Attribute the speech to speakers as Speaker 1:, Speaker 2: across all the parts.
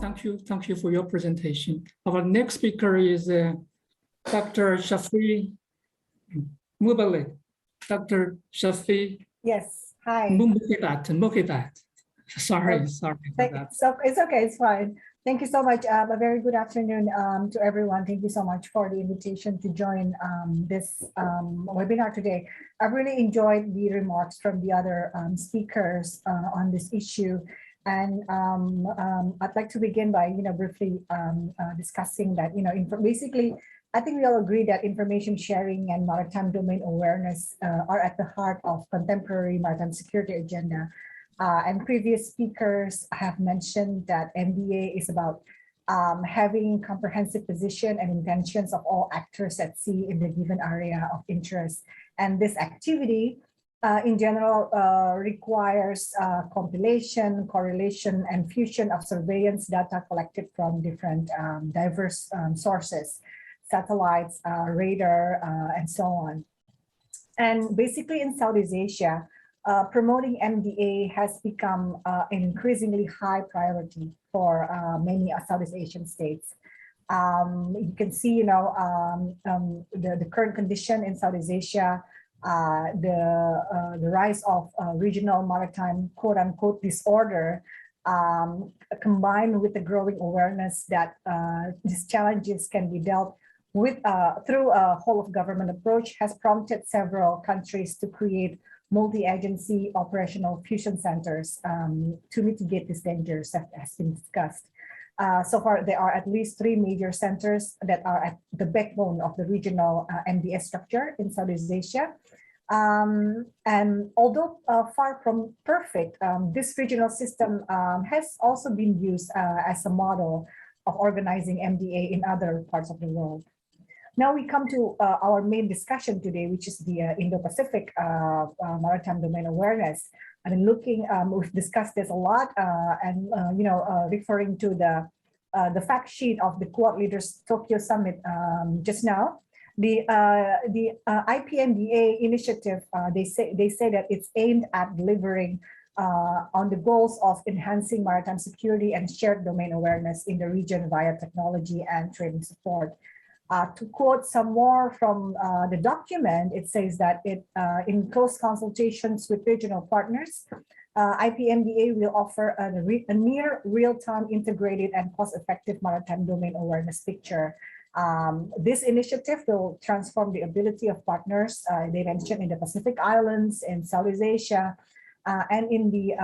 Speaker 1: Thank you for your presentation. Our next speaker is Dr. Jeffrey Mubaly. Dr. Jeffrey.
Speaker 2: Yes. Hi.
Speaker 1: Mubaly. Sorry for that.
Speaker 2: It's okay. It's fine. Thank you so much. A very good afternoon to everyone. Thank you so much for the invitation to join this webinar today. I've really enjoyed the remarks from the other speakers on this issue. And I'd like to begin by, briefly discussing that, basically, I think we all agree that information sharing and maritime domain awareness are at the heart of contemporary maritime security agenda. And previous speakers have mentioned that MDA is about having comprehensive position and intentions of all actors at sea in the given area of interest. And this activity, in general, requires compilation, correlation, and fusion of surveillance data collected from different diverse sources, satellites, radar, and so on. And basically in Southeast Asia, promoting MDA has become an increasingly high priority for many Southeast Asian states. You can see, the current condition in Southeast Asia, the rise of regional maritime quote-unquote disorder, combined with the growing awareness that these challenges can be dealt with through a whole-of-government approach, has prompted several countries to create multi-agency operational fusion centers to mitigate these dangers that has been discussed. So far, there are at least 3 major centers that are at the backbone of the regional MDA structure in Southeast Asia. And although far from perfect, this regional system has also been used as a model of organizing MDA in other parts of the world. Now we come to our main discussion today, which is the Indo-Pacific Maritime Domain Awareness. And looking, we've discussed this a lot, and referring to the fact sheet of the Quad Leaders Tokyo Summit just now. The IPMDA initiative, they say that it's aimed at delivering on the goals of enhancing maritime security and shared domain awareness in the region via technology and training support. To quote some more from the document, it says that in close consultations with regional partners, IPMDA will offer a near real-time integrated and cost-effective maritime domain awareness picture. This initiative will transform the ability of partners, they mentioned in the Pacific Islands, in Southeast Asia, and in the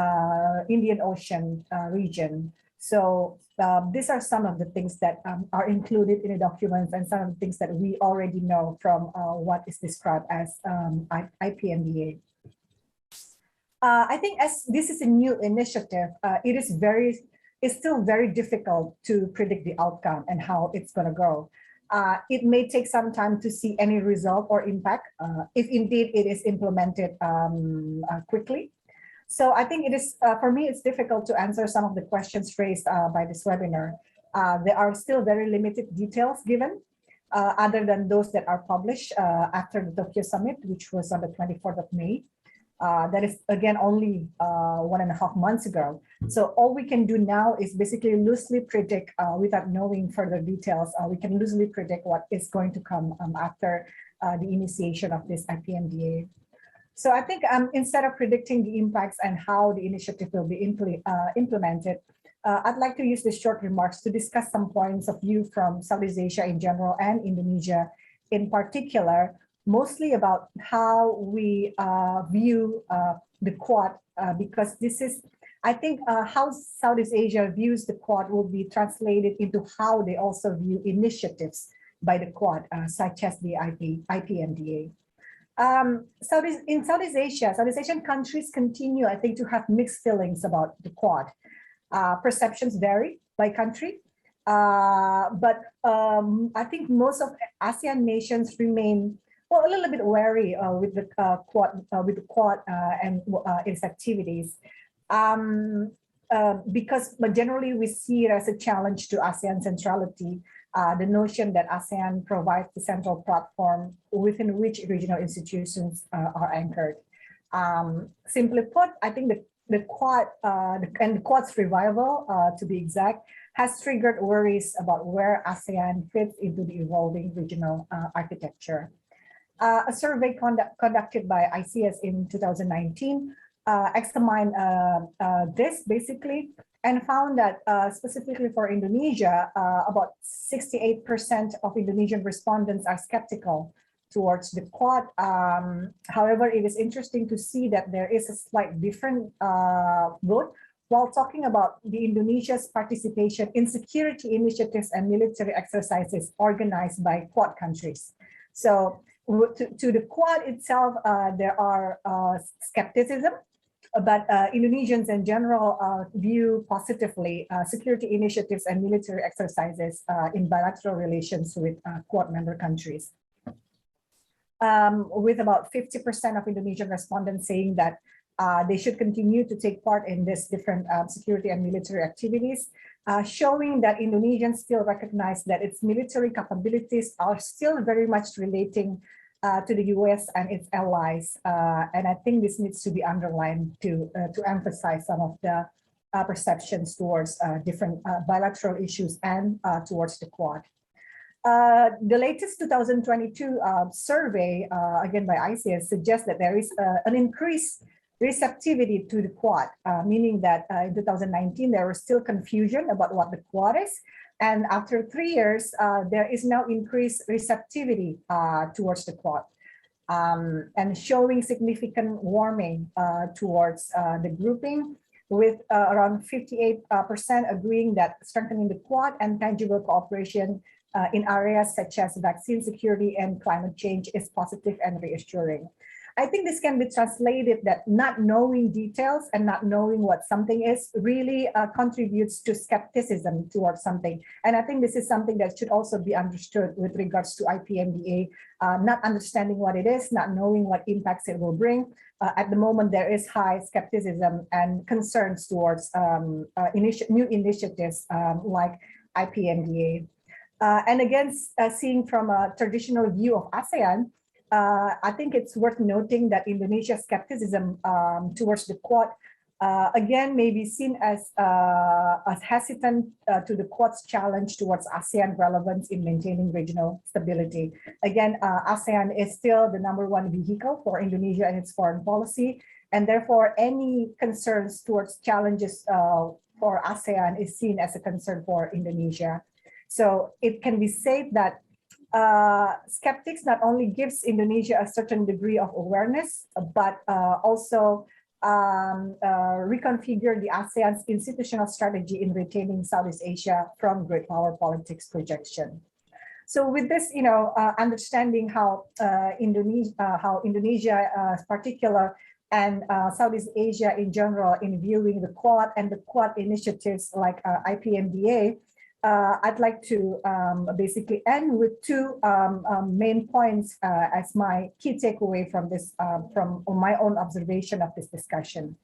Speaker 2: Indian Ocean region. So these are some of the things that are included in the documents and some of the things that we already know from what is described as IPMDA. I think as this is a new initiative, it's still very difficult to predict the outcome and how it's going to go. It may take some time to see any result or impact if indeed it is implemented quickly. So I think it is, for me, it's difficult to answer some of the questions raised by this webinar. There are still very limited details given, other than those that are published after the Tokyo Summit, which was on the 24th of May. That is, again, only 1.5 months ago. So all we can do now is basically loosely predict, without knowing further details, we can loosely predict what is going to come after the initiation of this IPMDA. So I think instead of predicting the impacts and how the initiative will be implemented, I'd like to use these short remarks to discuss some points of view from Southeast Asia in general and Indonesia in particular, mostly about how we view the Quad, because this is, I think, how Southeast Asia views the Quad will be translated into how they also view initiatives by the Quad, such as the IPMDA. In Southeast Asia, Southeast Asian countries continue, I think, to have mixed feelings about the Quad. Perceptions vary by country, but I think most of ASEAN nations remain, well, a little bit wary with the Quad and its activities, because generally we see it as a challenge to ASEAN centrality. The notion that ASEAN provides the central platform within which regional institutions are anchored. Simply put, I think the Quad and the Quad's revival, to be exact, has triggered worries about where ASEAN fits into the evolving regional architecture. A survey conducted by ICS in 2019 examined this basically and found that specifically for Indonesia, about 68% of Indonesian respondents are skeptical towards the Quad. However, it is interesting to see that there is a slight different vote while talking about the Indonesia's participation in security initiatives and military exercises organized by Quad countries. So to the Quad itself, there are skepticism, but Indonesians in general view positively security initiatives and military exercises in bilateral relations with Quad member countries. With about 50% of Indonesian respondents saying that they should continue to take part in this different security and military activities, showing that Indonesians still recognize that its military capabilities are still very much relating to the US and its allies. And I think this needs to be underlined to emphasize some of the perceptions towards different bilateral issues and towards the Quad. The latest 2022 survey, again by ICS, suggests that there is an increased receptivity to the Quad, meaning that in 2019 there was still confusion about what the Quad is. And after 3 years, there is now increased receptivity towards the Quad, and showing significant warming towards the grouping, with around 58% agreeing that strengthening the Quad and tangible cooperation in areas such as vaccine security and climate change is positive and reassuring. I think this can be translated that not knowing details and not knowing what something is really contributes to skepticism towards something. And I think this is something that should also be understood with regards to IPMDA, not understanding what it is, not knowing what impacts it will bring. At the moment, there is high skepticism and concerns towards new initiatives like IPMDA. And again, seeing from a traditional view of ASEAN, I think it's worth noting that Indonesia's skepticism towards the Quad, again, may be seen as hesitant to the Quad's challenge towards ASEAN relevance in maintaining regional stability. Again, ASEAN is still the #1 vehicle for Indonesia and its foreign policy, and therefore any concerns towards challenges for ASEAN is seen as a concern for Indonesia. So it can be said that skeptics not only gives Indonesia a certain degree of awareness, but also reconfigure the ASEAN's institutional strategy in retaining Southeast Asia from great power politics projection. So with this, understanding how Indonesia is particular and Southeast Asia in general in viewing the Quad and the Quad initiatives like IPMDA, I'd like to basically end with two main points as my key takeaway from this, from my own observation of this discussion.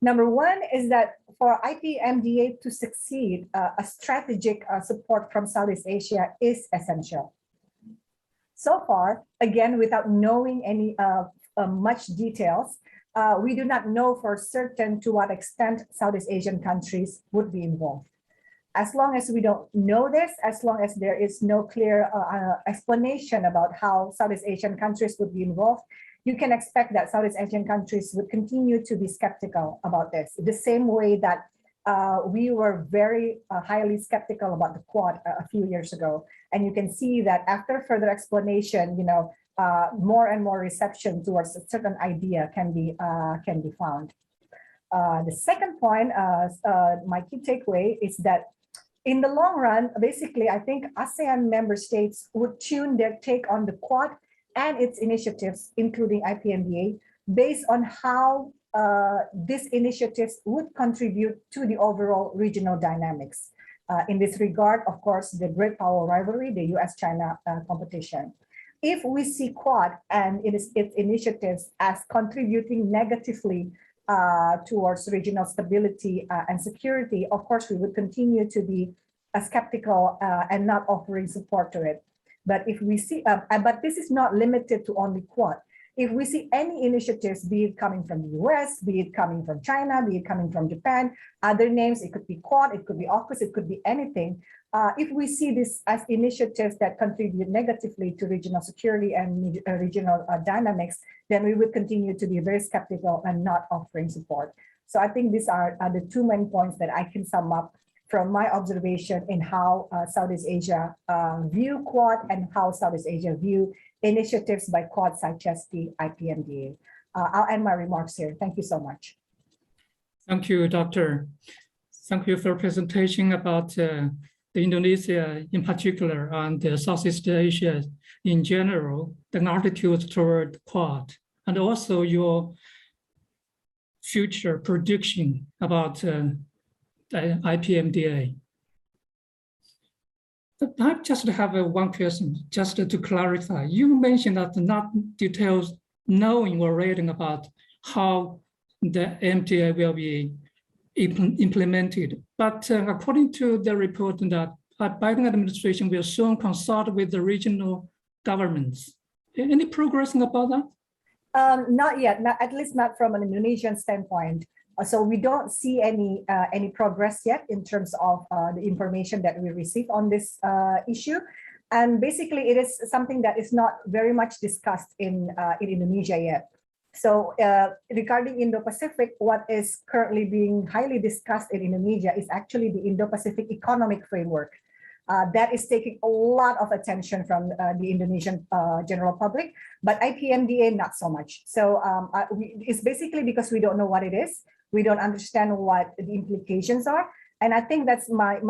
Speaker 2: Number one is that for IPMDA to succeed, a strategic support from Southeast Asia is essential. So far, again, without knowing any much details, we do not know for certain to what extent Southeast Asian countries would be involved. As long as we don't know this, as long as there is no clear explanation about how Southeast Asian countries would be involved, you can expect that Southeast Asian countries would continue to be skeptical about this, the same way that we were very highly skeptical about the Quad a few years ago. And you can see that after further explanation, more and more reception towards a certain idea can be found. The second point, my key takeaway is that in the long run, basically, I think ASEAN member states would tune their take on the Quad and its initiatives, including IPMDA, based on how these initiatives would contribute to the overall regional dynamics. In this regard, of course, the great power rivalry, the US-China competition. If we see Quad and its initiatives as contributing negatively towards regional stability and security, of course, we would continue to be skeptical and not offering support to it. But if we see, but this is not limited to only Quad. if we see any initiatives, be it coming from the US, be it coming from China, be it coming from Japan, other names, it could be Quad, it could be AUKUS, it could be anything. If we see this as initiatives that contribute negatively to regional security and regional dynamics, then we would continue to be very skeptical and not offering support. So I think these are the two main points that I can sum up from my observation in how Southeast Asia view Quad and how Southeast Asia view initiatives by Quad such as the IPMDA. I'll end my remarks here. Thank you so much.
Speaker 1: Thank you, Doctor. Thank you for presentation about the Indonesia in particular and Southeast Asia in general, the attitude toward Quad, and also your future prediction about the IPMDA. I just have one question, just to clarify. You mentioned that not details knowing or reading about how the MTA will be implemented. But according to the report that Biden administration will soon consult with the regional governments. Any progress about that?
Speaker 2: Not yet, at least not from an Indonesian standpoint. So we don't see any progress yet in terms of the information that we receive on this issue. And basically, it is something that is not very much discussed in Indonesia yet. So regarding Indo-Pacific, what is currently being highly discussed in Indonesia is actually the Indo-Pacific economic framework. That is taking a lot of attention from the Indonesian general public, but IPMDA not so much. So it's basically because we don't know what it is. We don't understand what the implications are. And I think that's my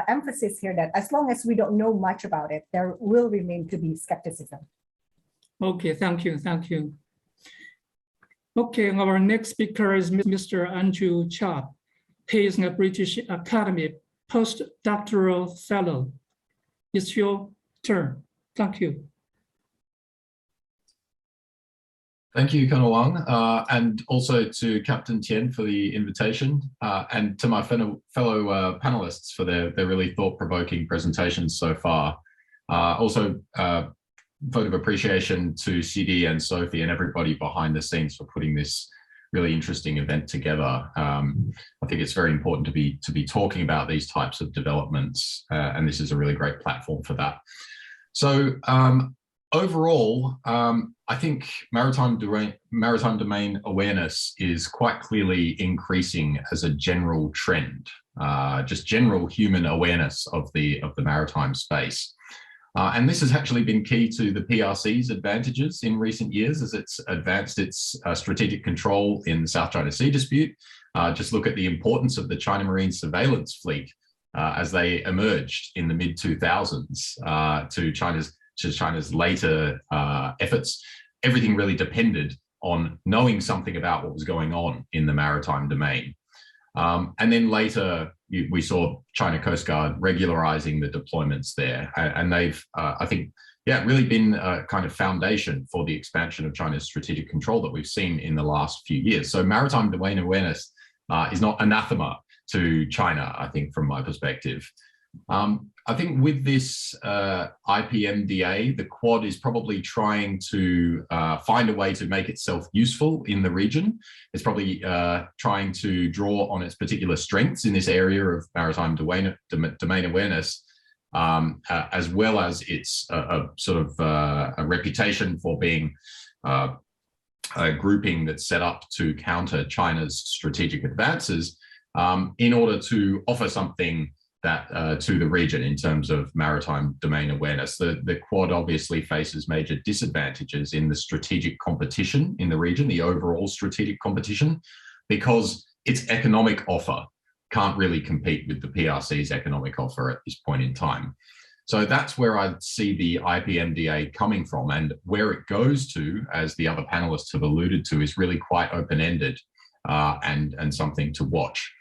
Speaker 2: emphasis here, that as long as we don't know much about it, there will remain to be skepticism.
Speaker 1: Okay, thank you, thank you. Okay, our next speaker is Mr. Andrew Chap. He is a British Academy postdoctoral fellow. It's your turn. Thank you.
Speaker 3: Thank you, Colonel Wang, and also to Captain Tien for the invitation, and to my fellow panelists for their really thought-provoking presentations so far. Also, vote of appreciation to CD and Sophie and everybody behind the scenes for putting this really interesting event together. I think it's very important to be talking about these types of developments, and this is a really great platform for that. So overall, I think maritime domain awareness is quite clearly increasing as a general trend, just general human awareness of the maritime space. And this has actually been key to the PRC's advantages in recent years as it's advanced its strategic control in the South China Sea dispute. Just look at the importance of the China Marine surveillance fleet as they emerged in the mid-2000s to China's later efforts. Everything really depended on knowing something about what was going on in the maritime domain. And then later, we saw China Coast Guard regularizing the deployments there. And they've, I think, really been a kind of foundation for the expansion of China's strategic control that we've seen in the last few years. So maritime domain awareness is not anathema to China, I think, from my perspective. I think with this IPMDA, the Quad is probably trying to find a way to make itself useful in the region. It's probably trying to draw on its particular strengths in this area of maritime domain awareness, as well as its sort of a reputation for being a grouping that's set up to counter China's strategic advances in order to offer something that to the region in terms of maritime domain awareness. The Quad obviously faces major disadvantages in the strategic competition in the region, the overall strategic competition, because its economic offer can't really compete with the PRC's economic offer at this point in time. So that's where I see the IPMDA coming from, and where it goes to, as the other panelists have alluded to, is really quite open-ended and something to watch.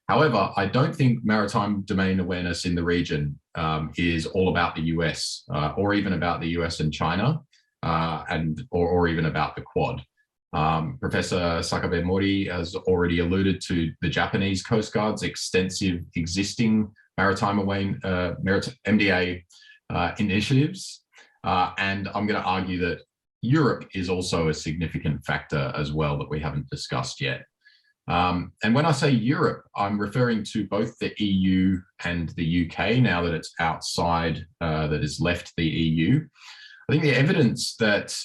Speaker 3: However, I don't think maritime domain awareness in the region is all about the US or even about the US and China or even about the Quad. Professor Sakabe Mori has already alluded to the Japanese Coast Guard's extensive existing maritime MDA initiatives. And I'm going to argue that Europe is also a significant factor as well that we haven't discussed yet. And when I say Europe, I'm referring to both the EU and the UK now that it's outside, that has left the EU. I think the evidence that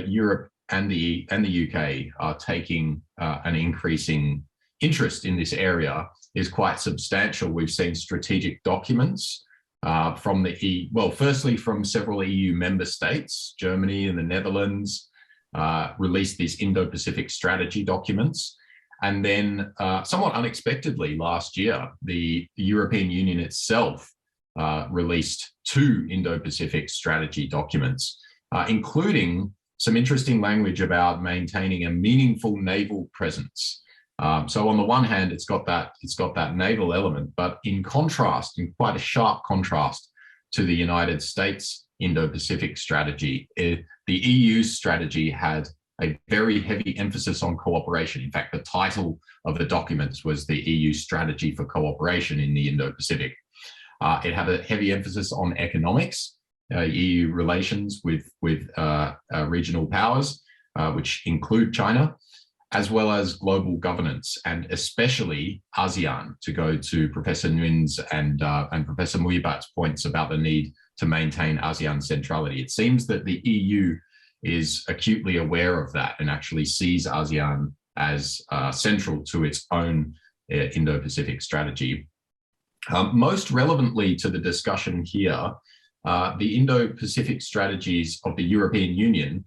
Speaker 3: Europe and the UK are taking an increasing interest in this area is quite substantial. We've seen strategic documents from the firstly from several EU member states, Germany and the Netherlands, released these Indo-Pacific strategy documents. And then somewhat unexpectedly last year, the European Union itself released 2 Indo-Pacific strategy documents, including some interesting language about maintaining a meaningful naval presence. So on the one hand, it's got that naval element, but in contrast, in quite a sharp contrast to the United States Indo-Pacific strategy, the EU's strategy had a very heavy emphasis on cooperation. In fact, the title of the documents was the EU Strategy for Cooperation in the Indo-Pacific. It had a heavy emphasis on economics, EU relations with regional powers, which include China, as well as global governance, and especially ASEAN, to go to Professor Nguyen's and Professor Mubaly's points about the need to maintain ASEAN centrality. It seems that the EU is acutely aware of that and actually sees ASEAN as central to its own Indo-Pacific strategy. Most relevantly to the discussion here, the Indo-Pacific strategies of the European Union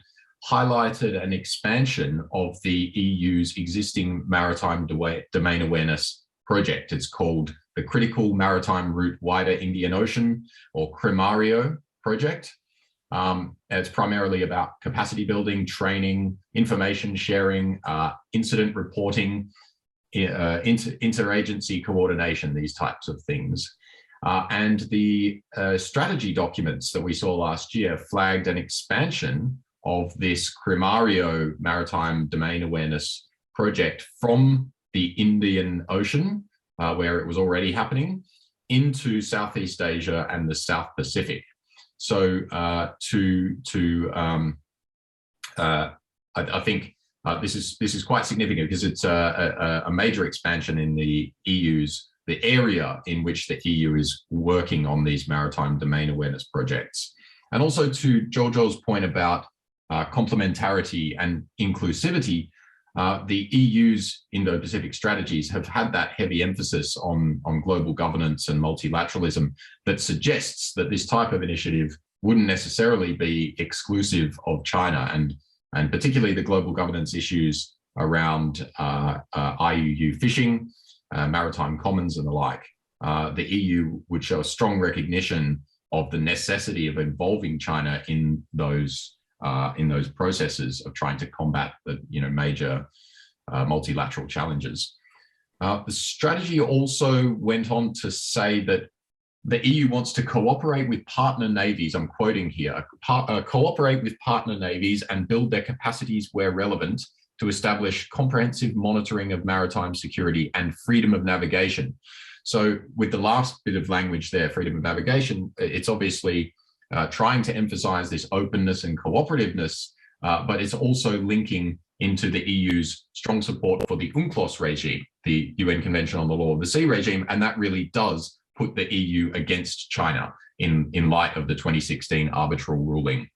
Speaker 3: highlighted an expansion of the EU's existing maritime domain awareness project. It's called the Critical Maritime Route Wider Indian Ocean, or CRIMARIO project. It's primarily about capacity building, training, information sharing, incident reporting, interagency coordination, these types of things. And the strategy documents that we saw last year flagged an expansion of this CRIMARIO maritime domain awareness project from the Indian Ocean, where it was already happening, into Southeast Asia and the South Pacific. So I think this is quite significant because it's a major expansion in the area in which the EU is working on these maritime domain awareness projects. And also to Jojo's point about complementarity and inclusivity, the EU's Indo-Pacific strategies have had that heavy emphasis on global governance and multilateralism that suggests that this type of initiative wouldn't necessarily be exclusive of China, and particularly the global governance issues around IUU fishing, maritime commons and the like. The EU would show a strong recognition of the necessity of involving China in those processes of trying to combat the major multilateral challenges. The strategy also went on to say that the EU wants to cooperate with partner navies, I'm quoting here, cooperate with partner navies and build their capacities where relevant to establish comprehensive monitoring of maritime security and freedom of navigation. So with the last bit of language there, freedom of navigation, it's obviously trying to emphasize this openness and cooperativeness, but it's also linking into the EU's strong support for the UNCLOS regime, the UN Convention on the Law of the Sea regime, and that really does put the EU against China in light of the 2016 arbitral ruling.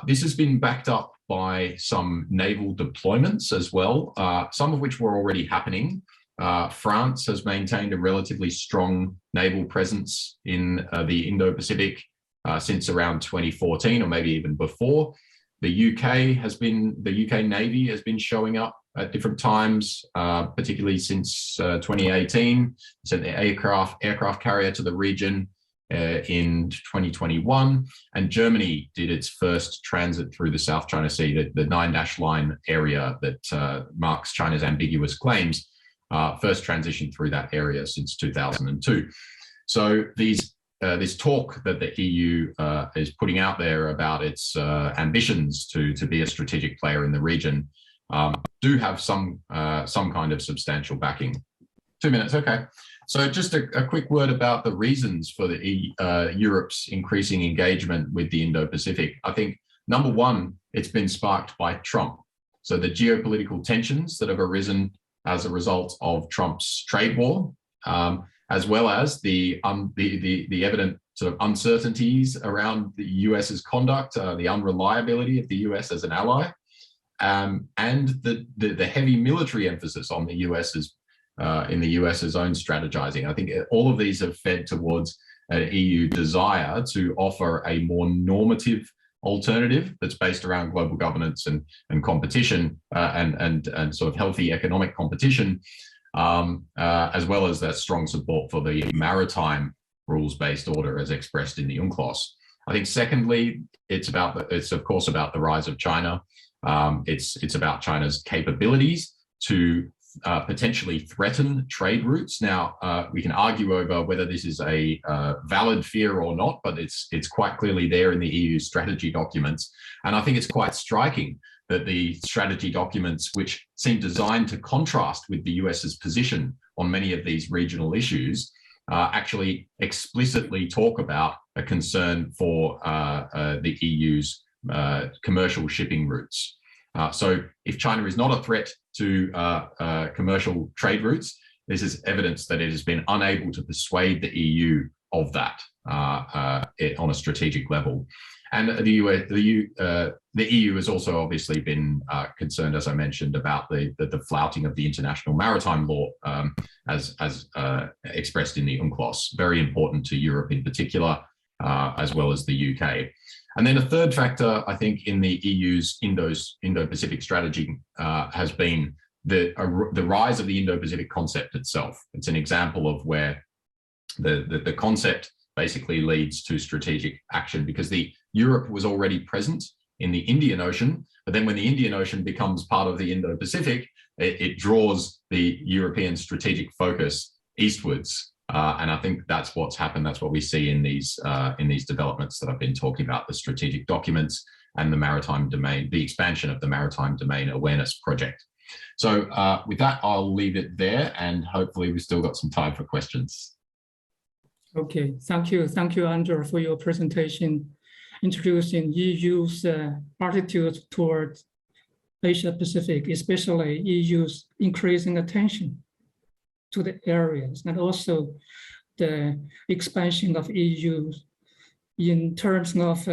Speaker 3: This has been backed up by some naval deployments as well, some of which were already happening. France has maintained a relatively strong naval presence in the Indo-Pacific since around 2014, or maybe even before. The UK Navy has been showing up at different times, particularly since 2018. Sent the aircraft carrier to the region in 2021, and Germany did its first transit through the South China Sea, the 9-dash line area that marks China's ambiguous claims, first transition through that area since 2002. So this talk that the EU is putting out there about its ambitions to be a strategic player in the region do have some kind of substantial backing. 2 minutes, okay. So just a quick word about the reasons for the Europe's increasing engagement with the Indo-Pacific. I think number one it's been sparked by Trump. So the geopolitical tensions that have arisen as a result of Trump's trade war, as well as the evident sort of uncertainties around the US's conduct, the unreliability of the US as an ally, and the heavy military emphasis on the US's in the US's own strategizing. I think all of these have fed towards an EU desire to offer a more normative alternative that's based around global governance and competition and sort of healthy economic competition, as well as that strong support for the maritime rules-based order as expressed in the UNCLOS. I think secondly, it's of course about the rise of China. It's about China's capabilities to potentially threaten trade routes. Now, we can argue over whether this is a valid fear or not, but it's quite clearly there in the EU strategy documents. And I think it's quite striking that the strategy documents, which seem designed to contrast with the US's position on many of these regional issues, actually explicitly talk about a concern for the EU's commercial shipping routes. So if China is not a threat to commercial trade routes, this is evidence that it has been unable to persuade the EU of that on a strategic level. And the EU has also obviously been concerned, as I mentioned, about the flouting of the international maritime law as expressed in the UNCLOS, very important to Europe in particular, as well as the UK. And then a third factor, I think, in the EU's Indo-Pacific strategy has been the rise of the Indo-Pacific concept itself. It's an example of where the concept basically leads to strategic action, because Europe was already present in the Indian Ocean, but then when the Indian Ocean becomes part of the Indo-Pacific, it draws the European strategic focus eastwards. And I think that's what's happened. That's what we see in these developments that I've been talking about, the strategic documents and the maritime domain, the expansion of the maritime domain awareness project. So with that, I'll leave it there, and hopefully we've still got some time for questions.
Speaker 1: Okay, thank you. Thank you, Andrew, for your presentation introducing EU's attitude toward Asia Pacific, especially EU's increasing attention to the areas, and also the expansion of EU in terms of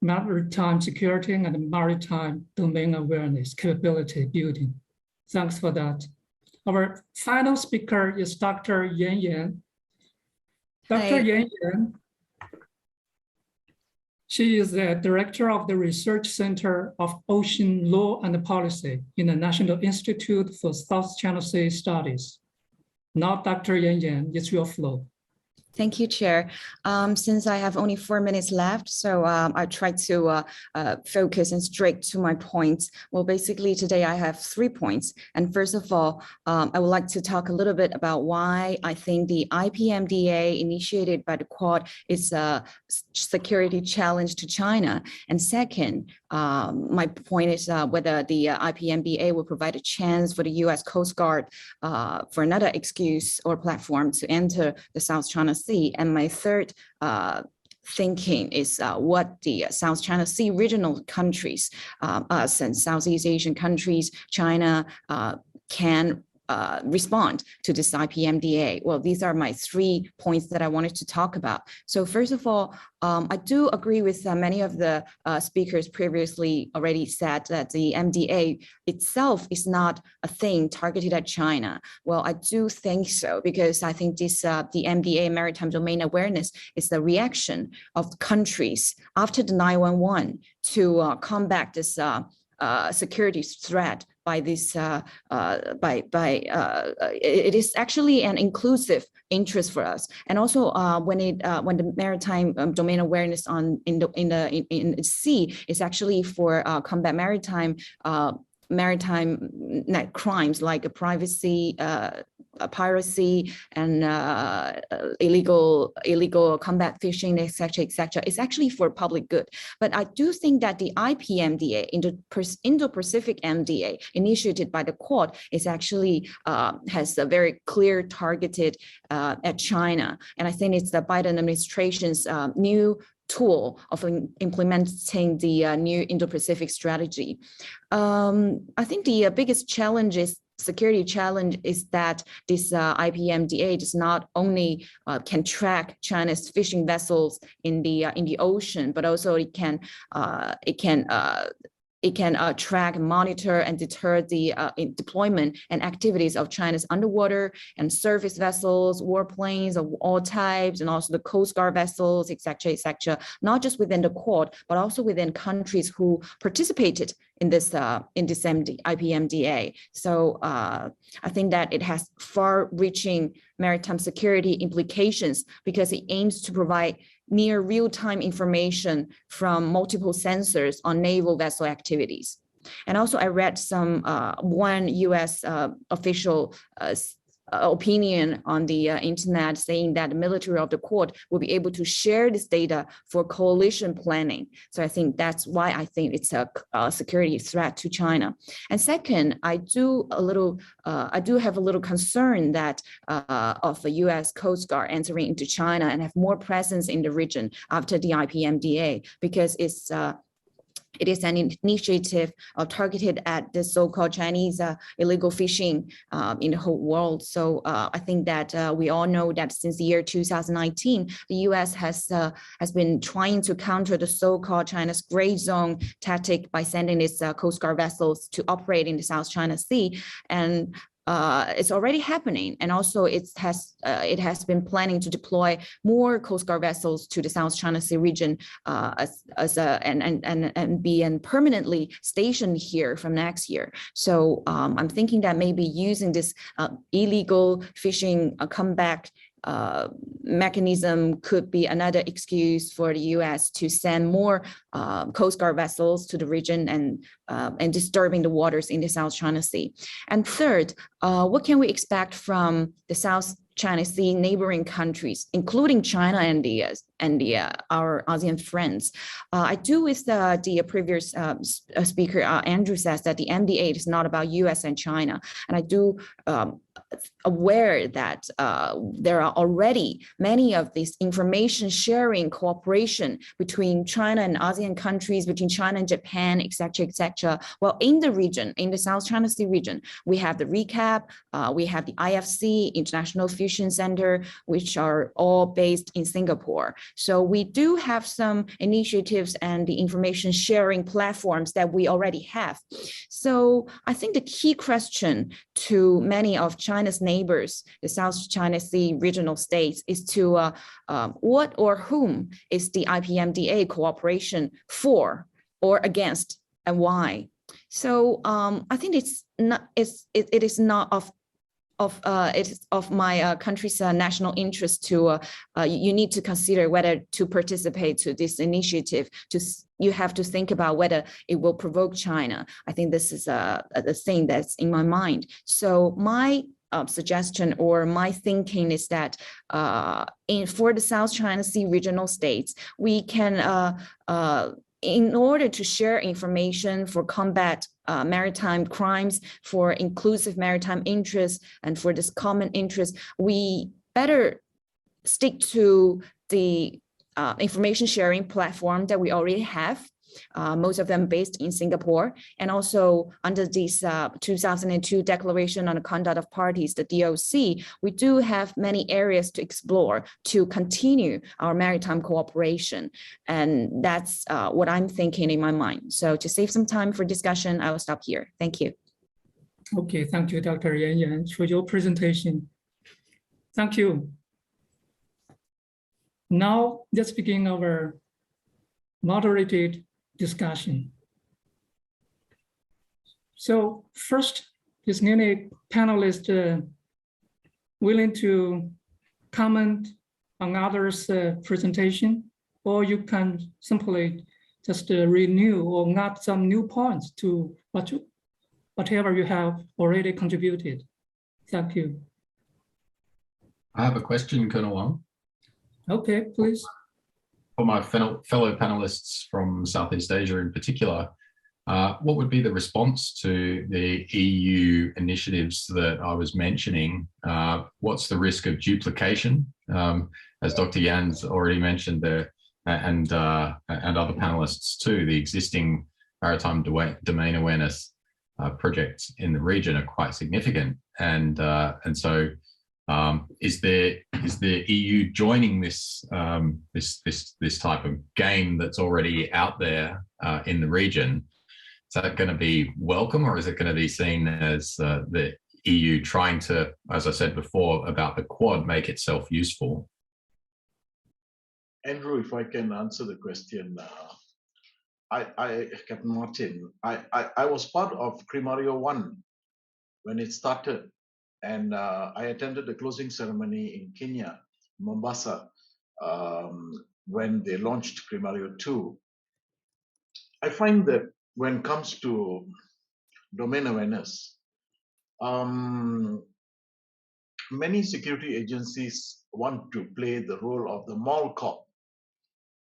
Speaker 1: maritime security and maritime domain awareness capability building. Thanks for that. Our final speaker is Dr. Yan Yan. Dr. Yan Yan, she is the director of the Research Center of Ocean Law and Policy in the National Institute for South China Sea Studies. Now, Dr. Yan Yan, it's your floor.
Speaker 4: Thank you, Chair. Since I have only 4 minutes left, so I try to focus and straight to my points. Well, basically today I have 3 points. And first of all, I would like to talk a little bit about why I think the IPMDA initiated by the Quad is a security challenge to China. And second, my point is whether the IPMDA will provide a chance for the US Coast Guard for another excuse or platform to enter the South China Sea. And my third thinking is what the South China Sea regional countries, us and Southeast Asian countries, China, can respond to this IPMDA. Well, these are my 3 points that I wanted to talk about. So first of all, I do agree with many of the speakers previously already said that the MDA itself is not a thing targeted at China. Well, I do think so, because I think this the MDA, Maritime Domain Awareness, is the reaction of countries after the 9/11 to combat this security threat by this, it is actually an inclusive interest for us. And also when the maritime domain awareness in the sea is actually for combat maritime net crimes like privacy, piracy, and illegal combat fishing, etc., etc. It's actually for public good. But I do think that the IPMDA, Indo-Pacific MDA, initiated by the Quad, is actually has a very clear targeted at China. And I think it's the Biden administration's new tool of implementing the new Indo-Pacific strategy. I think the biggest security challenge is that this IPMDA does not only can track China's fishing vessels in the ocean, but also it can track, monitor, and deter the deployment and activities of China's underwater and surface vessels, warplanes of all types, and also the Coast Guard vessels, etc., not just within the Quad, but also within countries who participated in this IPMDA. So I think that it has far-reaching maritime security implications because it aims to provide near real-time information from multiple sensors on naval vessel activities. And also I read one US official opinion on the internet saying that the military of the Quad will be able to share this data for coalition planning. So I think that's why I think it's a security threat to China. And second, I do have a little concern that of the US Coast Guard entering into China and have more presence in the region after the IPMDA, because it is an initiative targeted at the so-called Chinese illegal fishing in the whole world. So I think that we all know that since the year 2019, the US has been trying to counter the so-called China's gray zone tactic by sending its Coast Guard vessels to operate in the South China Sea. And it's already happening, and also it has been planning to deploy more Coast Guard vessels to the South China Sea region and be permanently stationed here from next year. So I'm thinking that maybe using this illegal fishing comeback mechanism could be another excuse for the US to send more Coast Guard vessels to the region and disturbing the waters in the South China Sea. And third, what can we expect from the South China Sea neighboring countries, including China and our ASEAN friends? I do with the previous speaker, Andrew, says that the MDA is not about US and China. And I do aware that there are already many of these information sharing cooperation between China and ASEAN countries, between China and Japan, etc., etc. Well, in the region, in the South China Sea region, we have the RECAP, we have the IFC, International Fusion Center, which are all based in Singapore. So we do have some initiatives and the information sharing platforms that we already have. So I think the key question to many of China's neighbors, the South China Sea regional states, is to what or whom is the IPMDA cooperation for or against, and why? So I think it is not of my country's national interest to you need to consider whether to participate to this initiative. You have to think about whether it will provoke China. I think this is the thing that's in my mind. So my suggestion or my thinking is that for the South China Sea regional states, we can in order to share information for combat maritime crimes, for inclusive maritime interests, and for this common interest, we better stick to the information sharing platform that we already have, most of them based in Singapore, and also under this 2002 Declaration on the Conduct of Parties, the DOC, we do have many areas to explore to continue our maritime cooperation. And that's what I'm thinking in my mind. So to save some time for discussion, I will stop here. Thank you.
Speaker 1: Okay, thank you, Dr. Yan Yan, for your presentation. Thank you. Now, let's begin our moderated discussion. So first, is any panelist willing to comment on others' presentation, or you can simply just renew or add some new points to whatever you have already contributed. Thank you.
Speaker 3: I have a question, Colonel Wang.
Speaker 1: Okay, please.
Speaker 3: For my fellow panelists from Southeast Asia in particular, what would be the response to the EU initiatives that I was mentioning? What's the risk of duplication? As Dr. Yan's already mentioned, there and other panelists too, the existing maritime domain awareness projects in the region are quite significant, and so is the EU joining this this type of game that's already out there in the region? Is that going to be welcome, or is it going to be seen as the EU trying to, as I said before about the Quad, make itself useful?
Speaker 5: Andrew, if I can answer the question, Captain Martin, I was part of Crimario 1 when it started, and I attended the closing ceremony in Kenya, Mombasa, when they launched Crimario 2. I find that when it comes to domain awareness, many security agencies want to play the role of the mall cop.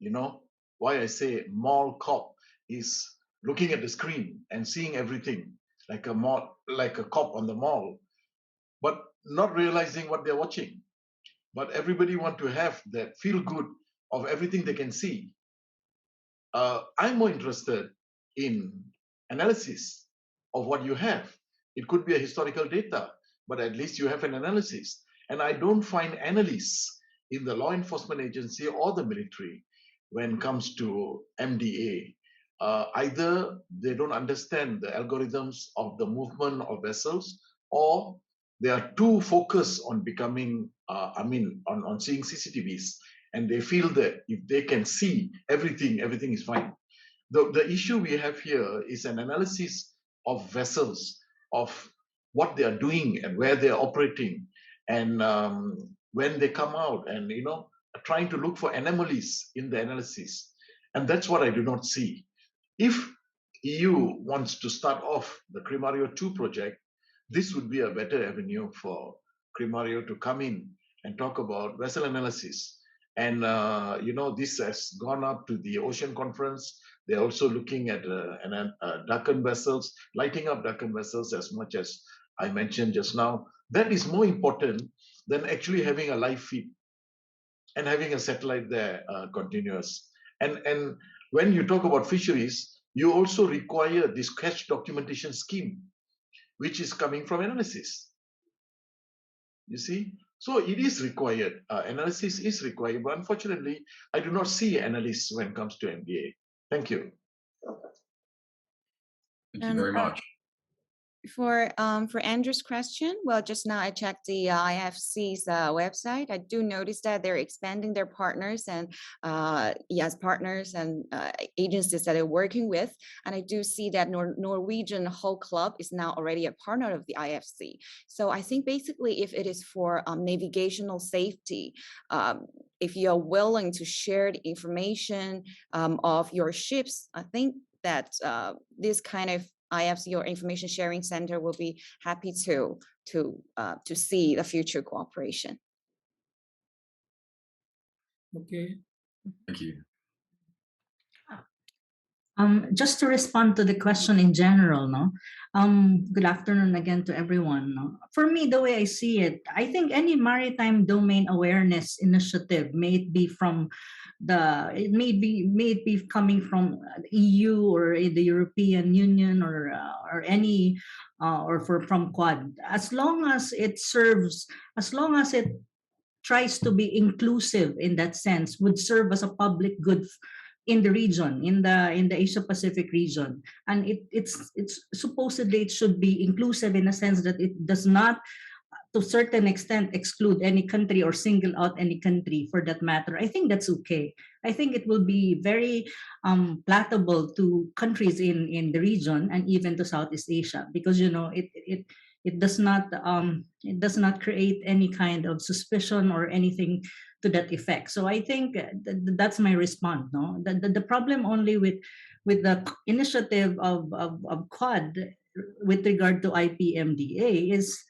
Speaker 5: You know, why I say mall cop is looking at the screen and seeing everything like a cop on the mall, but not realizing what they're watching. But everybody want to have that feel good of everything they can see. I'm more interested in analysis of what you have. It could be a historical data, but at least you have an analysis. And I don't find analysts in the law enforcement agency or the military when it comes to MDA. Either they don't understand the algorithms of the movement of vessels, or they are too focused on becoming, on seeing CCTVs, and they feel that if they can see everything, everything is fine. The issue we have here is an analysis of vessels, of what they are doing and where they are operating, and when they come out, and trying to look for anomalies in the analysis. And that's what I do not see. If EU wants to start off the Crimario 2 project, this would be a better avenue for Crimario to come in and talk about vessel analysis. And this has gone up to the Ocean Conference. They're also looking at darkened vessels, lighting up darkened vessels, as much as I mentioned just now. That is more important than actually having a live feed and having a satellite there continuous. And when you talk about fisheries, you also require this catch documentation scheme, which is coming from analysis. You see? So it is required. Analysis is required, but unfortunately, I do not see analysts when it comes to MDA. Thank you.
Speaker 3: Thank you very much.
Speaker 4: For Andrew's question, well, just now I checked the IFC's website. I do notice that they're expanding their partners and partners and agencies that they're working with. And I do see that Norwegian Hull Club is now already a partner of the IFC. So I think basically if it is for navigational safety, if you're willing to share the information of your ships, I think that this kind of IFC or Information Sharing Center will be happy to see the future cooperation.
Speaker 1: Okay.
Speaker 3: Thank you.
Speaker 6: Just to respond to the question in general, good afternoon again to everyone. For me, the way I see it, I think any maritime domain awareness initiative may it be coming from EU or the European Union or any from Quad, as long as it tries to be inclusive in that sense, would serve as a public good in the region, in the Asia-Pacific region. And it's supposedly it should be inclusive in a sense that it does not, to a certain extent, exclude any country or single out any country for that matter. I think that's okay. I think it will be very palatable to countries in the region and even to Southeast Asia, because it does not create any kind of suspicion or anything to that effect. So I think that's my response. No, the problem only with the initiative of Quad with regard to IPMDA is,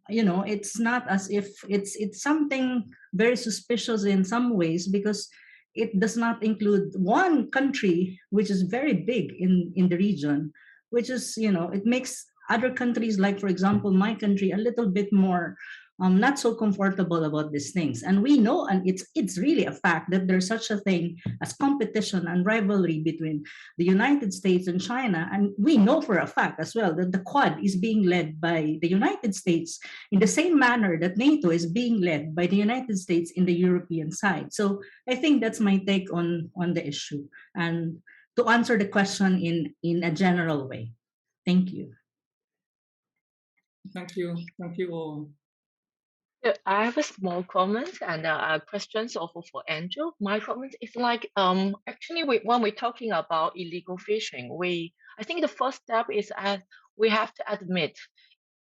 Speaker 6: it's not as if it's something very suspicious in some ways, because it does not include one country which is very big in the region, which is, it makes other countries, like for example my country, a little bit more not so comfortable about these things. And we know, and it's really a fact, that there's such a thing as competition and rivalry between the United States and China. And we know for a fact as well that the Quad is being led by the United States in the same manner that NATO is being led by the United States in the European side. So I think that's my take on the issue, and to answer the question in a general way. Thank you.
Speaker 1: Thank you. Thank you all.
Speaker 7: Yeah, I have a small comment and questions also for Andrew. My comment is like actually when we're talking about illegal fishing, I think the first step is we have to admit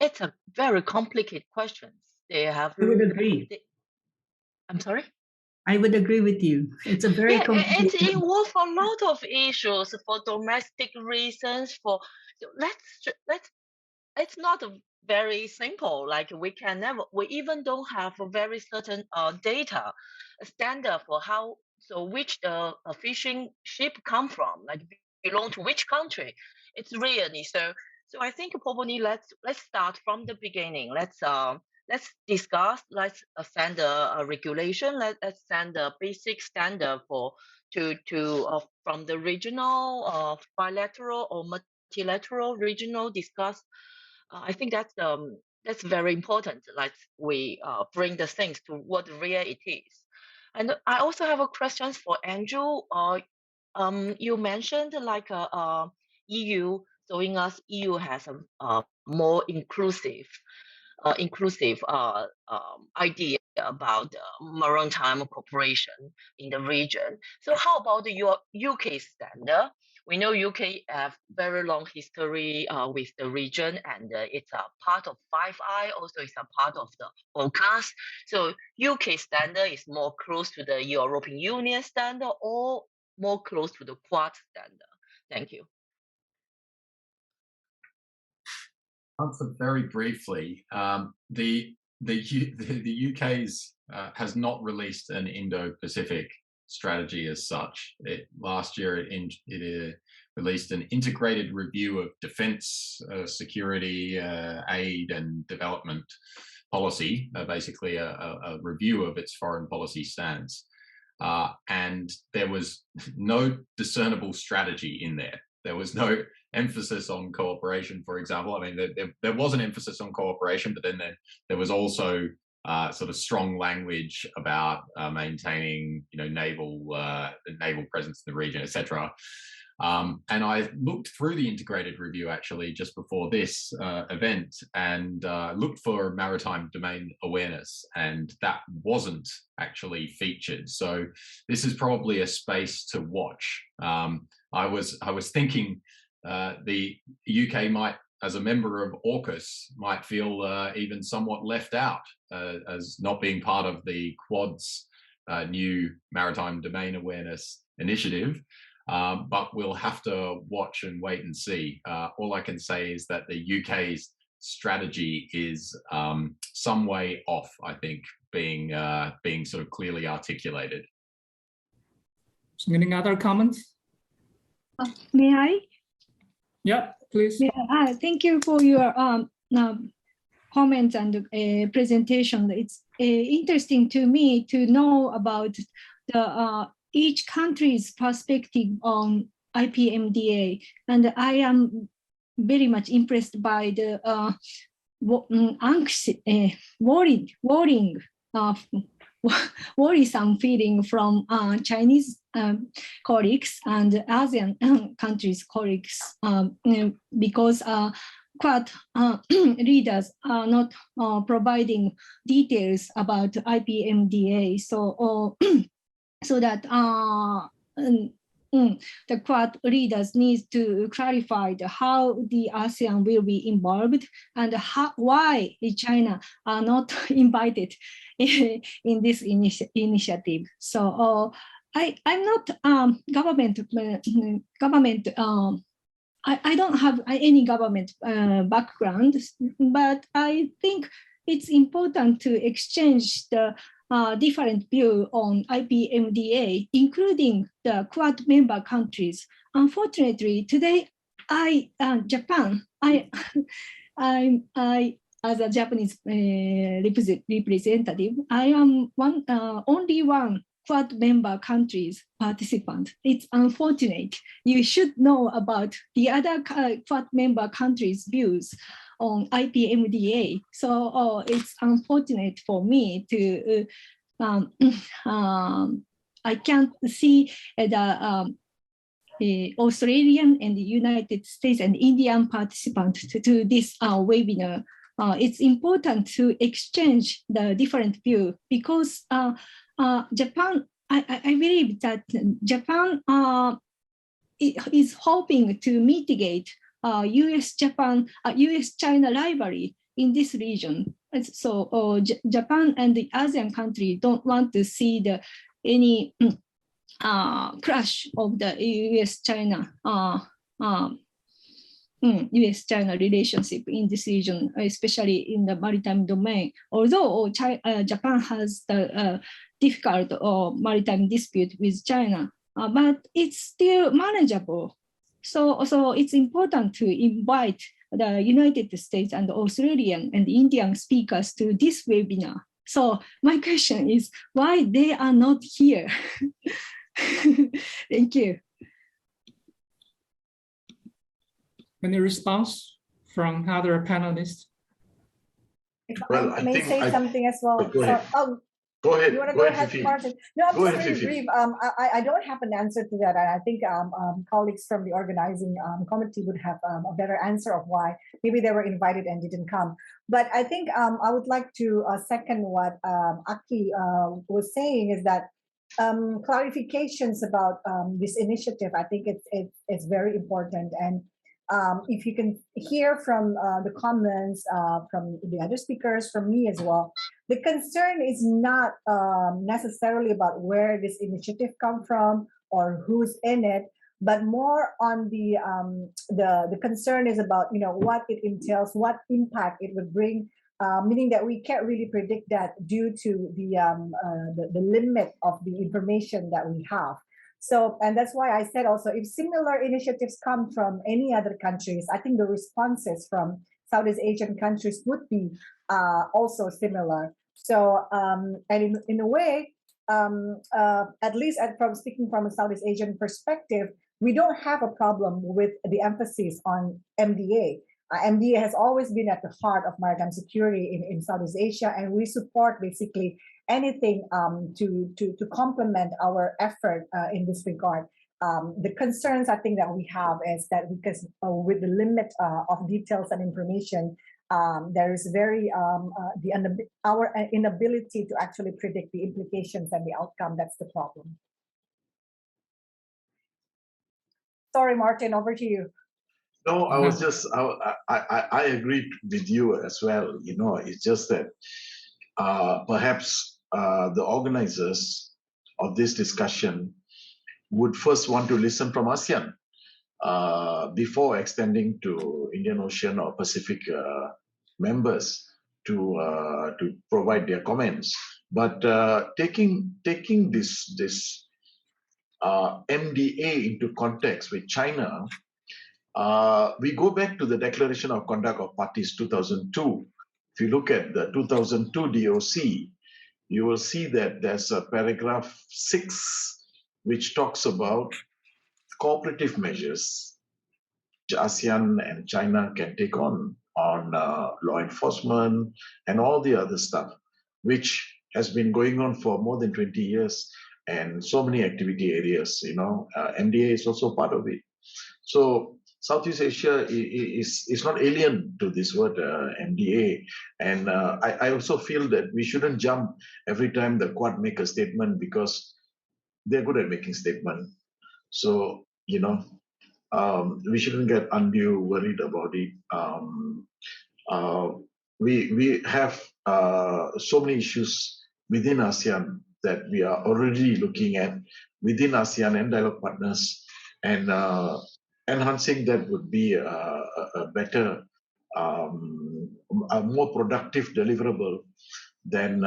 Speaker 7: it's a very complicated question. They have.
Speaker 6: I would agree.
Speaker 7: I'm sorry.
Speaker 6: I would agree with you. It's a very complicated.
Speaker 7: It involves a lot of issues for domestic reasons. It's not very simple. Like we even don't have a very certain data standard for which the fishing ship come from, like belong to which country. It's really so. So I think probably let's start from the beginning. Let's discuss. Let's send a regulation. Let's send a basic standard from the regional, bilateral or multilateral regional discuss. I think that's very important. Like we bring the things to what real it is. And I also have a question for Andrew. You mentioned like EU showing us EU has a more inclusive idea about maritime cooperation in the region. So how about your UK standard? We know UK have very long history with the region, and it's a part of Five Eyes. Also, it's a part of the AUKUS. So UK standard is more close to the European Union standard, or more close to the Quad standard. Thank you.
Speaker 3: Answer very briefly. The UK's has not released an Indo-Pacific strategy as such. Last year it released an integrated review of defense, security, aid and development policy, basically a review of its foreign policy stance. And there was no discernible strategy in there. There was no emphasis on cooperation, for example. I mean, there was an emphasis on cooperation, but then there was also sort of strong language about maintaining, naval presence in the region, etc. And I looked through the integrated review actually just before this event and looked for maritime domain awareness, and that wasn't actually featured. So this is probably a space to watch. I was thinking the UK might, as a member of AUKUS, might feel even somewhat left out as not being part of the Quad's new maritime domain awareness initiative. But we'll have to watch and wait and see. All I can say is that the UK's strategy is some way off, I think, being sort of clearly articulated.
Speaker 1: So any other comments?
Speaker 2: May I?
Speaker 1: Yeah, please.
Speaker 2: Yeah, thank you for your comments and presentation. It's interesting to me to know about the each country's perspective on IPMDA, and I am very much impressed by the worrisome feeling from Chinese colleagues and ASEAN countries' colleagues, because Quad leaders are not providing details about IPMDA. So that the Quad leaders need to clarify how the ASEAN will be involved and why China are not invited in this initiative. So I'm not government. I don't have any government background, but I think it's important to exchange the different view on IPMDA, including the Quad member countries. Unfortunately, today, Japan, I
Speaker 8: as a Japanese representative, I am only one Quad member countries participant. It's unfortunate. You should know about the other Quad member countries' views on IPMDA. So it's unfortunate for me to, I can't see the Australian and the United States and Indian participants to this webinar. It's important to exchange the different view because Japan, I believe that Japan is hoping to mitigate US-China rivalry in this region. So Japan and the ASEAN country don't want to see any clash of the US-China US-China relationship in this region, especially in the maritime domain. Although Japan has the difficult maritime dispute with China, but it's still manageable. So it's important to invite the United States and Australian and Indian speakers to this webinar. So my question is why they are not here? Thank you.
Speaker 1: Any response from other panelists?
Speaker 2: If
Speaker 5: Well,
Speaker 2: I may say something as well.
Speaker 5: Go ahead. Go ahead.
Speaker 2: You want to go ahead, Martin? No, I'm just very brief. I don't have an answer to that. And I think colleagues from the organizing committee would have a better answer of why. Maybe they were invited and didn't come. But I think I would like to second what Aki was saying is that clarifications about this initiative, I think it's very important. And if you can hear from the comments from the other speakers, from me as well, the concern is not necessarily about where this initiative come from or who's in it, but more on the concern is about what it entails, what impact it would bring, meaning that we can't really predict that due to the limit of the information that we have. So, and that's why I said also, if similar initiatives come from any other countries, I think the responses from Southeast Asian countries would be also similar. So, and in a way, at least from speaking from a Southeast Asian perspective, we don't have a problem with the emphasis on MDA. MDA has always been at the heart of maritime security in Southeast Asia, and we support basically anything to complement our effort in this regard. The concerns I think that we have is that because with the limit of details and information, there is our inability to actually predict the implications and the outcome. That's the problem. Sorry, Martin, over to you.
Speaker 5: No, I was just, I agreed with you as well. It's just that perhaps the organizers of this discussion would first want to listen from ASEAN before extending to Indian Ocean or Pacific members to provide their comments. But taking this MDA into context with China, we go back to the Declaration of Conduct of Parties 2002. If you look at the 2002 DOC, you will see that there's a paragraph 6 which talks about cooperative measures ASEAN and China can take on law enforcement and all the other stuff, which has been going on for more than 20 years and so many activity areas. MDA is also part of it. So Southeast Asia is not alien to this word MDA, and I also feel that we shouldn't jump every time the Quad make a statement because they're good at making statements. So we shouldn't get undue worried about it. We have so many issues within ASEAN that we are already looking at within ASEAN and dialogue partners, and enhancing that would be a better, a more productive deliverable than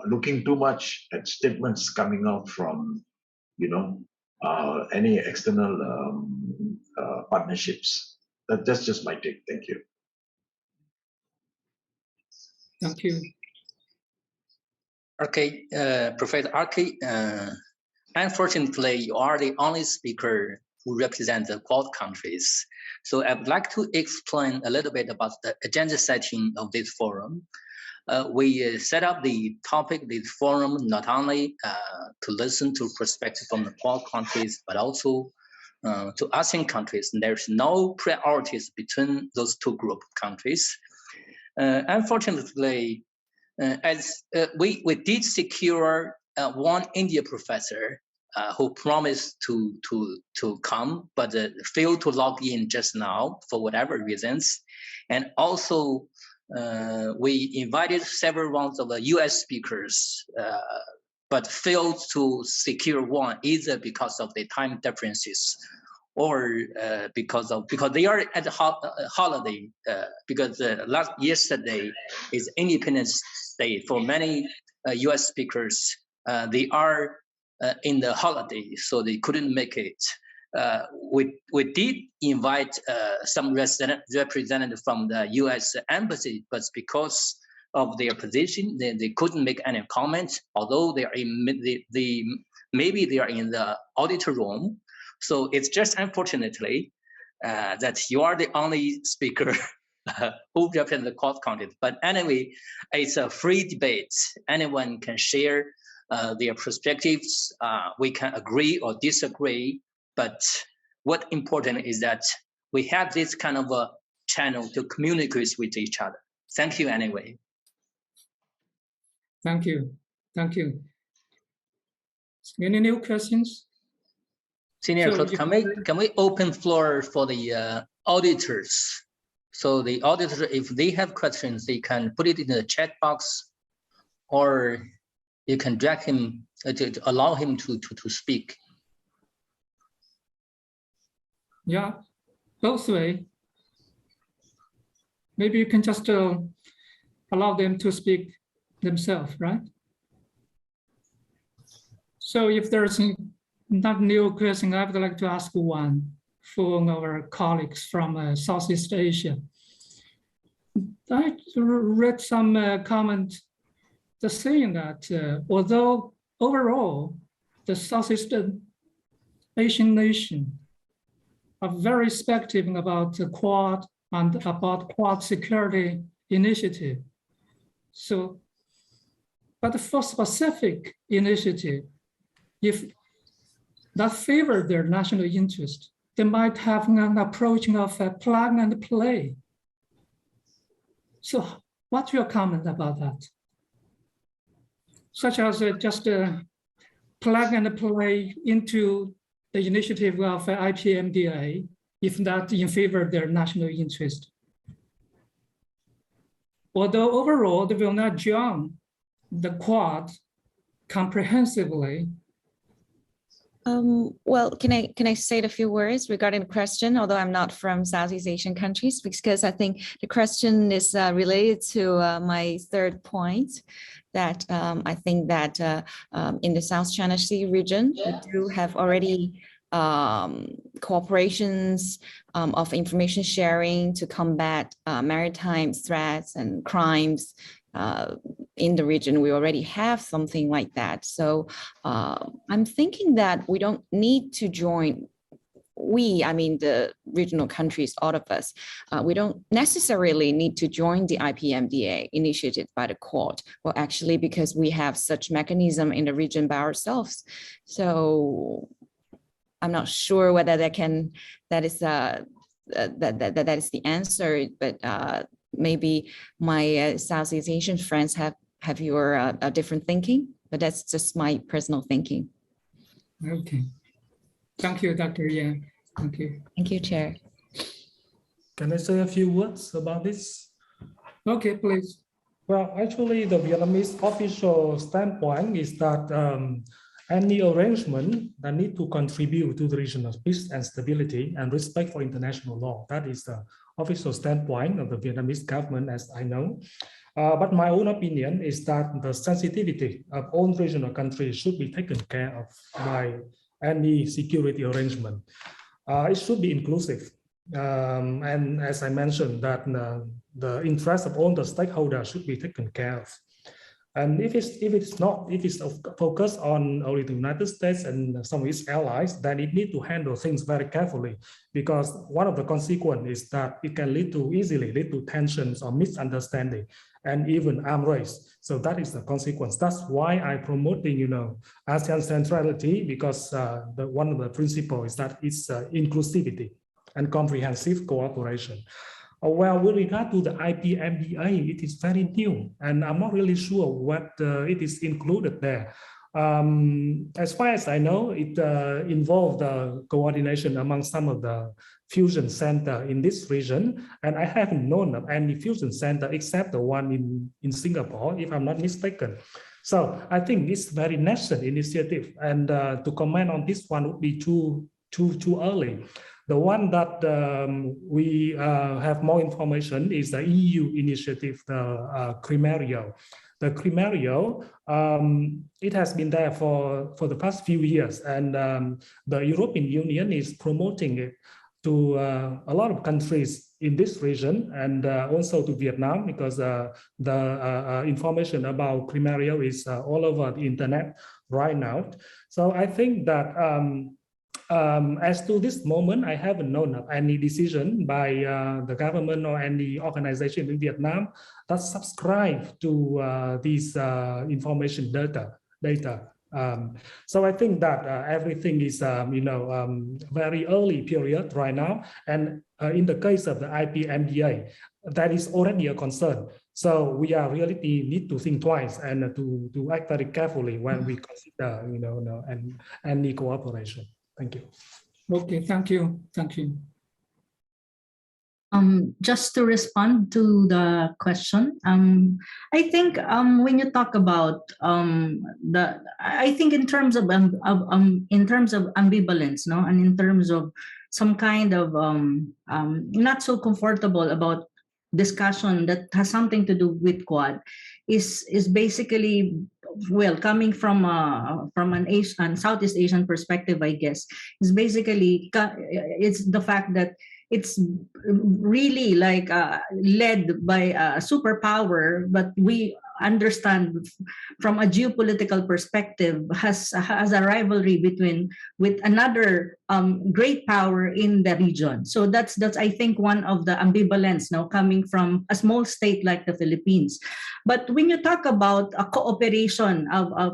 Speaker 5: looking too much at statements coming out from, any external partnerships. That's just my take. Thank you.
Speaker 1: Thank you.
Speaker 9: Okay, Professor Arki, unfortunately, you are the only speaker who represents the Quad countries. So I would like to explain a little bit about the agenda setting of this forum. We set up the topic, this forum, not only to listen to perspectives from the Quad countries, but also to ASEAN countries. There's no priorities between those two group of countries. Unfortunately, as we did secure one India professor who promised to come, but failed to log in just now for whatever reasons. And also, we invited several rounds of US speakers, but failed to secure one, either because of the time differences or because they are at a holiday, because yesterday is Independence Day for many US speakers. They are in the holiday, so they couldn't make it. We did invite some representatives from the US embassy, but because of their position, they couldn't make any comments, although they are maybe they are in the auditor room. So it's just unfortunately that you are the only speaker who represents the Quad countries. But anyway, it's a free debate. Anyone can share their perspectives. We can agree or disagree. But what's important is that we have this kind of a channel to communicate with each other. Thank you anyway.
Speaker 1: Thank you. Thank you. Any new questions?
Speaker 9: Senior Claude, can we open floor for the auditors? So the auditor, if they have questions, they can put it in the chat box, or you can drag him to allow him to speak.
Speaker 1: Yeah, both way. Maybe you can just allow them to speak themselves, right? So if there's not new question, I would like to ask one for our colleagues from Southeast Asia. I read some comment just saying that although overall the Southeast Asian nation are very respectful about the Quad and about Quad security initiative. So, but for specific initiative, if that favor their national interest, they might have an approach of a plug and play. So what's your comment about that? Such as just plug and play into the initiative of IPMDA, if that in favor of their national interest. Although overall, they will not join the Quad comprehensively.
Speaker 4: Well, can I say a few words regarding the question, although I'm not from Southeast Asian countries, because I think the question is related to my third point, that I think that in the South China Sea region, we do have already cooperations of information sharing to combat maritime threats and crimes in the region. We already have something like that. So I'm thinking that we don't need to join, I mean the regional countries, all of us, we don't necessarily need to join the IPMDA initiated by the Quad. Well, actually, because we have such mechanism in the region by ourselves. So I'm not sure whether that is the answer, but maybe my Southeast Asian friends have your different thinking, but that's just my personal thinking.
Speaker 1: Okay. Thank you, Dr. Yan. Thank you.
Speaker 4: Thank you, Chair.
Speaker 10: Can I say a few words about this?
Speaker 1: Okay, please.
Speaker 10: Well, actually, the Vietnamese official standpoint is that any arrangement that need to contribute to the regional peace and stability and respect for international law. That is the official standpoint of the Vietnamese government, as I know. But my own opinion is that the sensitivity of all regional countries should be taken care of by any security arrangement. It should be inclusive. And as I mentioned, that the interest of all the stakeholders should be taken care of. And if it's focused on only the United States and some of its allies, then it needs to handle things very carefully, because one of the consequences is that it can easily lead to tensions or misunderstanding and even arms race. So that is the consequence. That's why I promoting, ASEAN centrality, because one of the principles is that it's inclusivity and comprehensive cooperation. Well, with regard to the IPMDA, it is very new, and I'm not really sure what it is included there. As far as I know, it involved coordination among some of the fusion center in this region, and I haven't known of any fusion center except the one in Singapore, if I'm not mistaken. So I think it's very nascent initiative, and to comment on this one would be too early. The one that we have more information is the EU initiative, the CRIMERIO. The CRIMERIO, it has been there for the past few years, and the European Union is promoting it to a lot of countries in this region, and also to Vietnam, because the information about CRIMERIO is all over the internet right now. So I think that as to this moment, I haven't known of any decision by the government or any organization in Vietnam that subscribe to these information data. So I think that everything is, very early period right now. And in the case of the IPMDA, that is already a concern. So we are really need to think twice and to act very carefully when we consider, any cooperation. Thank you.
Speaker 1: Okay, thank you. Thank you.
Speaker 6: Just to respond to the question, I think when you talk about I think in terms of ambivalence, no, and in terms of some kind of not so comfortable about discussion that has something to do with Quad, is basically, well, coming from an Asian, Southeast Asian perspective, I guess, is basically it's the fact that it's really like led by a superpower, but we understand from a geopolitical perspective has a rivalry with another great power in the region. So that's I think one of the ambivalence now coming from a small state like the Philippines. But when you talk about a cooperation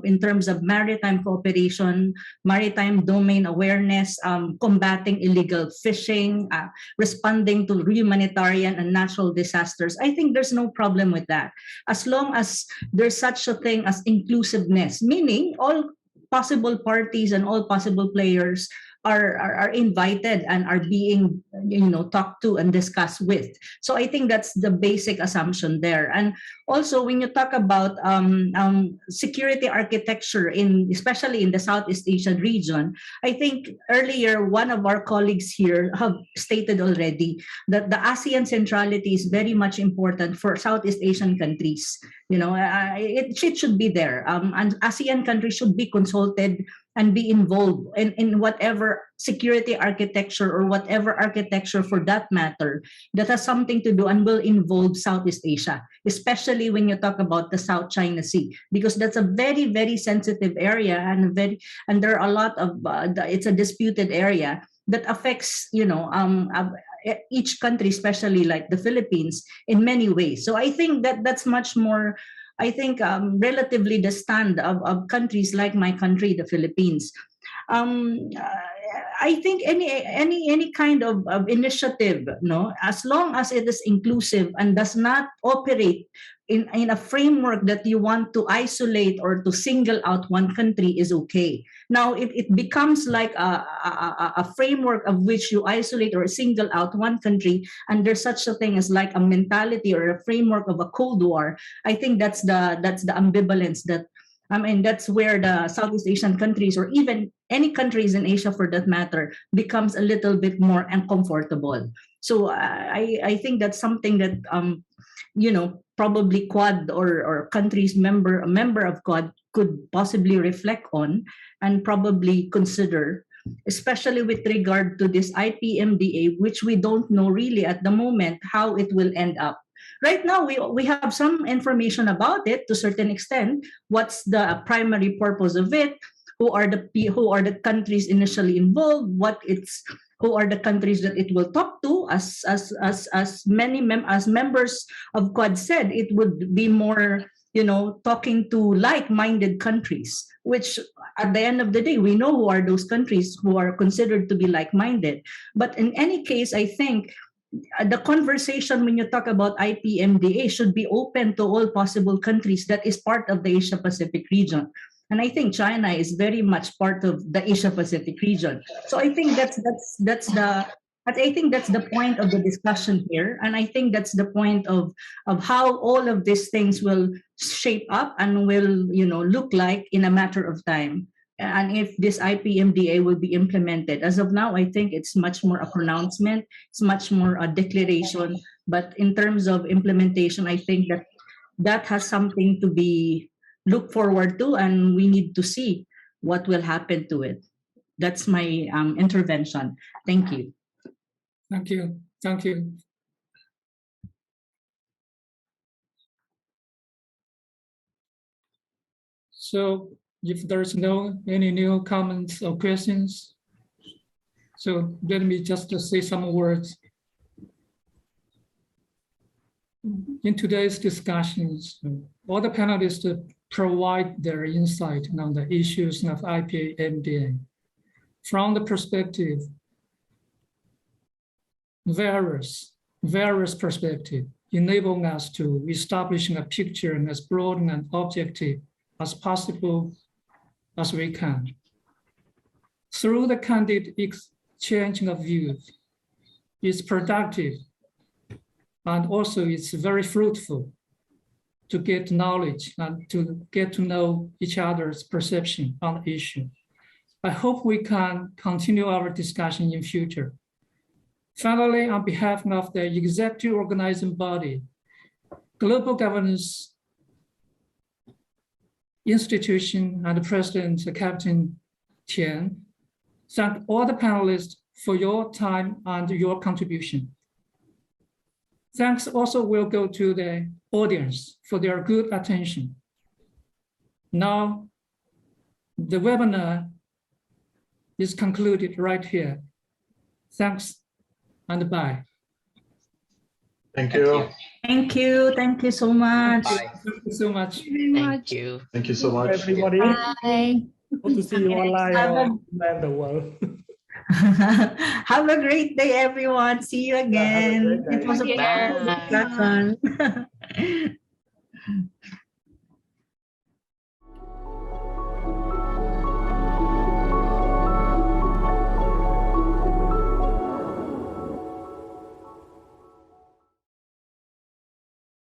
Speaker 6: in terms of maritime cooperation, maritime domain awareness, combating illegal fishing, responding to humanitarian and natural disasters, I think there's no problem with that, as long as there's such a thing as inclusiveness, meaning all possible parties and all possible players are invited and are being talked to and discussed with. So I think that's the basic assumption there. And also when you talk about security architecture especially in the Southeast Asian region, I think earlier one of our colleagues here have stated already that the ASEAN centrality is very much important for Southeast Asian countries. It should be there, and ASEAN countries should be consulted and be involved in whatever security architecture or whatever architecture for that matter that has something to do and will involve Southeast Asia, especially when you talk about the South China Sea, because that's a very, very sensitive area and there are a lot of, it's a disputed area that affects, each country, especially like the Philippines, in many ways. So I think that's much more, relatively the stand of countries like my country, the Philippines. I think any kind of initiative, as long as it is inclusive and does not operate in a framework that you want to isolate or to single out one country, is okay. Now, if it becomes like a framework of which you isolate or single out one country, and there's such a thing as like a mentality or a framework of a Cold War, I think that's the ambivalence that's where the Southeast Asian countries, or even any countries in Asia for that matter, becomes a little bit more uncomfortable. So I think that's something that probably Quad or countries a member of Quad could possibly reflect on and probably consider especially with regard to this IPMDA, which we don't know really at the moment how it will end up. Right now, we have some information about it to a certain extent. What's the primary purpose of it? Who are the countries initially involved? Who are the countries that it will talk to? As members of Quad said, it would be more, talking to like-minded countries, which at the end of the day, we know who are those countries who are considered to be like-minded. But in any case, I think the conversation when you talk about IPMDA should be open to all possible countries that is part of the Asia-Pacific region. And I think China is very much part of the Asia-Pacific region. So I think that's the point of the discussion here. And I think that's the point of how all of these things will shape up and will, look like in a matter of time. And if this IPMDA will be implemented. As of now, I think it's much more a pronouncement, it's much more a declaration. But in terms of implementation, I think that has something to be looked forward to, and we need to see what will happen to it. That's my intervention. Thank you.
Speaker 1: Thank you. Thank you. So if there's any new comments or questions, so let me just say some words. In today's discussions, all the panelists provide their insight on the issues of IPMDA from the perspective, various perspectives, enabling us to establish a picture as broad and objective as possible as we can. Through the candid exchange of views, it's productive and also it's very fruitful to get knowledge and to get to know each other's perception on the issue. I hope we can continue our discussion in future. Finally, on behalf of the executive organizing body, Global Governance Institution and President Captain Tian, thank all the panelists for your time and your contribution. Thanks also will go to the audience for their good attention. Now, the webinar is concluded right here. Thanks and bye.
Speaker 5: Thank you.
Speaker 6: Thank you. Thank you so much.
Speaker 7: Bye.
Speaker 1: Thank you so much.
Speaker 7: Thank you.
Speaker 5: Thank you so much.
Speaker 10: Everybody,
Speaker 8: Bye.
Speaker 10: hope to see you online
Speaker 6: Have
Speaker 10: or around the world.
Speaker 6: Have a great day, everyone. See you again.
Speaker 10: great day.
Speaker 6: It was a
Speaker 7: Bye.
Speaker 6: discussion.